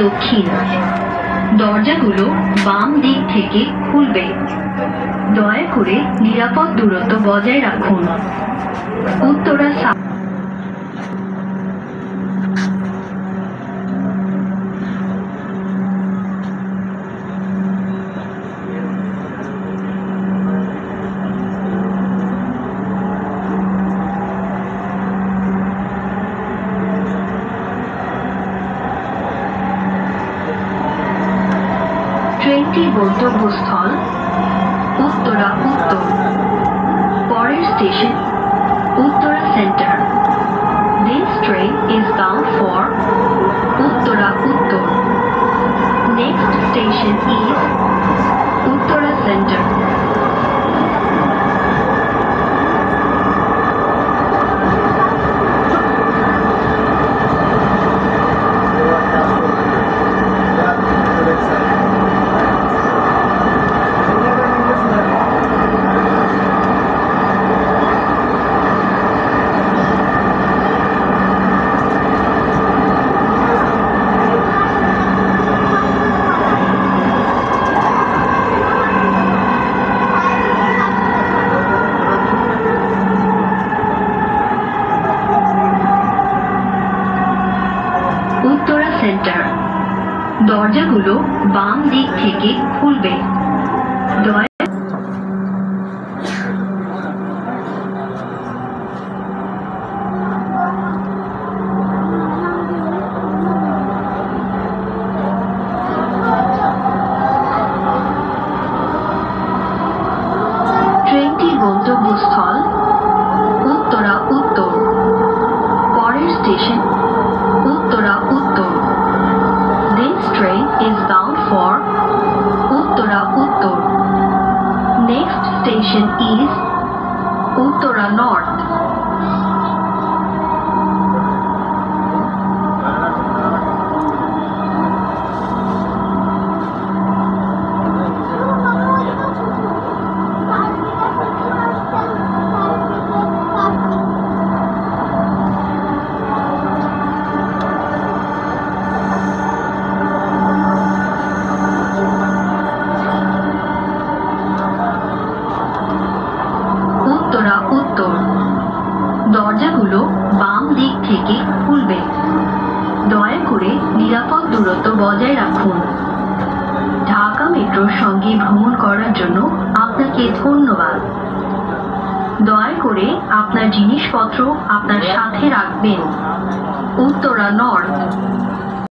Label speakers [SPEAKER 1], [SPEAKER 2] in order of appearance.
[SPEAKER 1] দক্ষিণ। দরজাগুলো বাম দিক থেকে খুলবে। দয়া করে নিরাপদ দূরত্ব বজায় রাখুন। উত্তরা ট্রেনটি গন্তব্যস্থল উত্তরা উত্তর। পরের station Uttara centre. This train is bound for Uttara Uttar. Next station is Uttara Center. Uttara centre. দরজাগুলো বাম দিক থেকে খুলবে। দয়া ট্রেনটির গন্তব্যস্থল উত্তরা উত্তর। পরের স্টেশন উত্তরা উত্তর। This train is bound for Uttara Uttar. Next station is Uttara North. Uttara উত্তর। দরজাগুলো বাম দিক থেকে খুলবে। দয়া করে নিরাপদ দূরত্ব বজায় রাখুন। ঢাকা মেট্রোর সঙ্গে ভ্রমণ করার জন্য আপনাকে ধন্যবাদ। দয়া করে আপনার জিনিসপত্র আপনার সাথে রাখবেন। উত্তরা নর্থ।